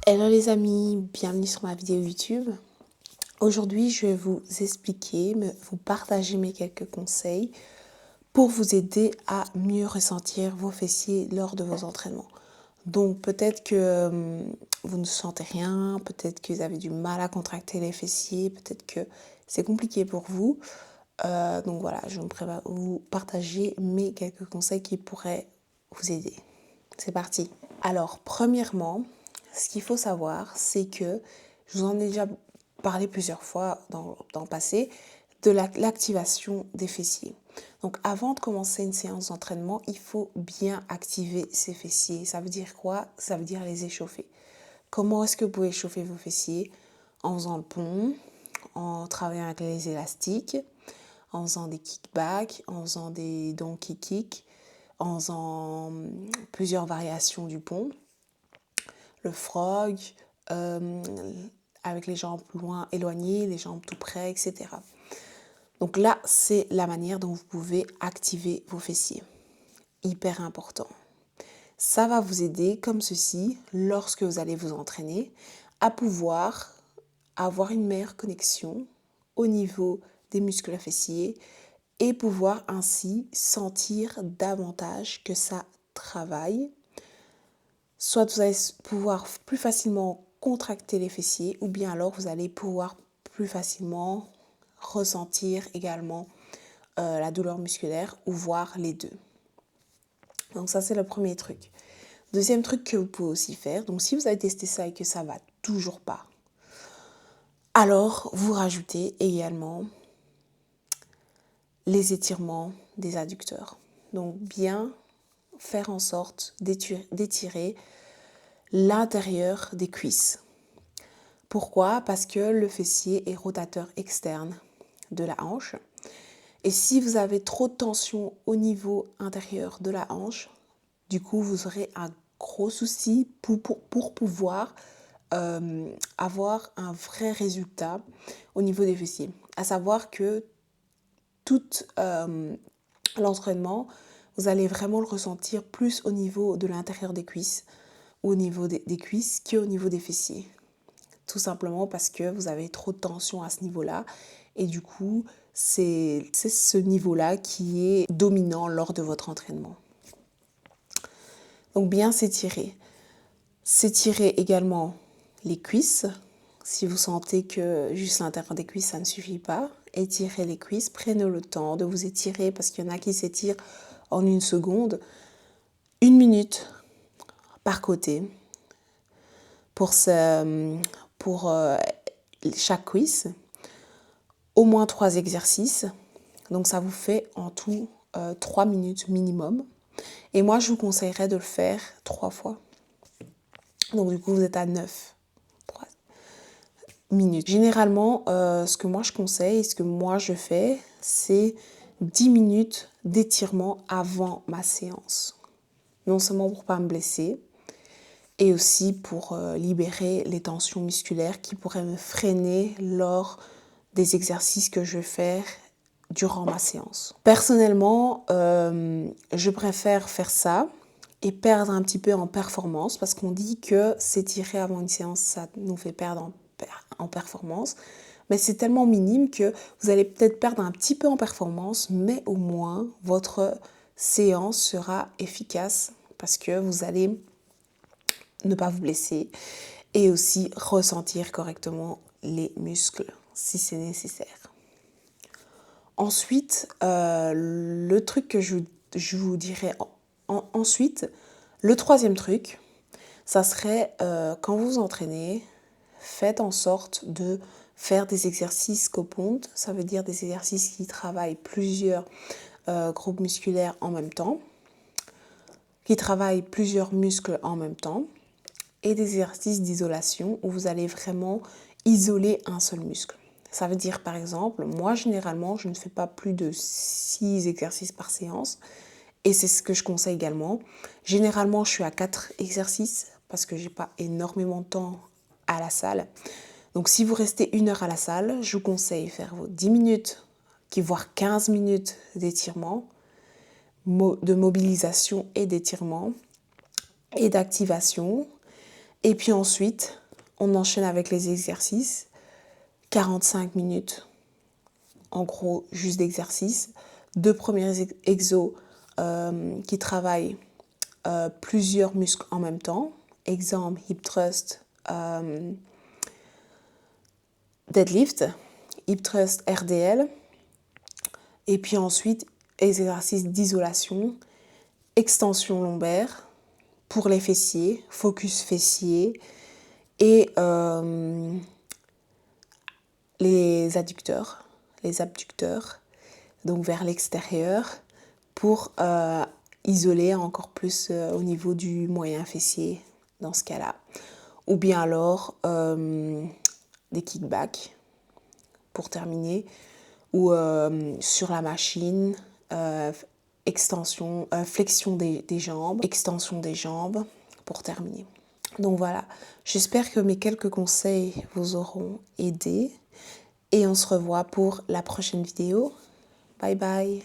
Hello les amis, bienvenue sur ma vidéo YouTube. Aujourd'hui, je vais vous expliquer, vous partager mes quelques conseils pour vous aider à mieux ressentir vos fessiers lors de vos entraînements. Donc peut-être que vous ne sentez rien, peut-être que vous avez du mal à contracter les fessiers, peut-être que c'est compliqué pour vous. Donc voilà, je me prépare à vous partager mes quelques conseils qui pourraient vous aider. C'est parti. Alors, premièrement, ce qu'il faut savoir, c'est que, je vous en ai déjà parlé plusieurs fois dans le passé, de l'activation des fessiers. Donc, avant de commencer une séance d'entraînement, il faut bien activer ces fessiers. Ça veut dire quoi? Ça veut dire les échauffer. Comment est-ce que vous pouvez échauffer vos fessiers? En faisant le pont, en travaillant avec les élastiques, en faisant des kickbacks, en faisant des donkey kicks, en faisant plusieurs variations du pont, le frog, avec les jambes loin éloignées, les jambes tout près, etc. Donc là, c'est la manière dont vous pouvez activer vos fessiers. Hyper important. Ça va vous aider comme ceci, lorsque vous allez vous entraîner, à pouvoir avoir une meilleure connexion au niveau des muscles fessiers et pouvoir ainsi sentir davantage que ça travaille. Soit vous allez pouvoir plus facilement contracter les fessiers ou bien alors vous allez pouvoir plus facilement ressentir également la douleur musculaire ou voir les deux. Donc ça c'est le premier truc. Deuxième truc que vous pouvez aussi faire, donc si vous avez testé ça et que ça ne va toujours pas, alors vous rajoutez également les étirements des adducteurs. Donc bien faire en sorte d'étirer l'intérieur des cuisses. Pourquoi? Parce que le fessier est rotateur externe de la hanche. Et si vous avez trop de tension au niveau intérieur de la hanche, du coup, vous aurez un gros souci pour pouvoir avoir un vrai résultat au niveau des fessiers. À savoir que tout l'entraînement, vous allez vraiment le ressentir plus au niveau de l'intérieur des cuisses, au niveau des cuisses qu'au niveau des fessiers. Tout simplement parce que vous avez trop de tension à ce niveau-là. Et du coup, c'est ce niveau-là qui est dominant lors de votre entraînement. Donc bien s'étirer. S'étirer également les cuisses. Si vous sentez que juste l'intérieur des cuisses, ça ne suffit pas, étirez les cuisses. Prenez le temps de vous étirer parce qu'il y en a qui s'étirent en 1 seconde. 1 minute par côté pour chaque cuisse. Au moins 3 exercices. Donc ça vous fait en tout 3 minutes minimum. Et moi, je vous conseillerais de le faire 3 fois. Donc du coup, vous êtes à 3 minutes. Généralement, ce que moi je conseille, ce que moi je fais, c'est 10 minutes d'étirement avant ma séance. Non seulement pour ne pas me blesser, et aussi pour libérer les tensions musculaires qui pourraient me freiner lors des exercices que je vais faire durant ma séance. Personnellement, je préfère faire ça et perdre un petit peu en performance parce qu'on dit que s'étirer avant une séance, ça nous fait perdre en performance. Mais c'est tellement minime que vous allez peut-être perdre un petit peu en performance, mais au moins votre séance sera efficace parce que vous allez ne pas vous blesser et aussi ressentir correctement les muscles si c'est nécessaire. Ensuite, le truc que je vous dirais ensuite, le troisième truc, ça serait quand vous vous entraînez, faites en sorte de faire des exercices copontes. Ça veut dire des exercices qui travaillent plusieurs groupes musculaires en même temps, qui travaillent plusieurs muscles en même temps, et des exercices d'isolation où vous allez vraiment isoler un seul muscle. Ça veut dire par exemple, moi généralement je ne fais pas plus de 6 exercices par séance et c'est ce que je conseille également. Généralement je suis à 4 exercices parce que j'ai pas énormément de temps à la salle. Donc si vous restez 1 heure à la salle, je vous conseille de faire vos 10 minutes, voire 15 minutes d'étirement, de mobilisation et d'étirement et d'activation. Et puis ensuite, on enchaîne avec les exercices. 45 minutes, en gros, juste d'exercice. 2 premiers exos qui travaillent plusieurs muscles en même temps. Exemple, hip thrust, deadlift, hip thrust RDL. Et puis ensuite, exercices d'isolation, extension lombaire pour les fessiers, focus fessier et les abducteurs, donc vers l'extérieur pour isoler encore plus au niveau du moyen fessier dans ce cas-là. Ou bien alors des kickbacks pour terminer, ou sur la machine, flexion des jambes, extension des jambes pour terminer. Donc voilà, j'espère que mes quelques conseils vous auront aidé et on se revoit pour la prochaine vidéo. Bye bye!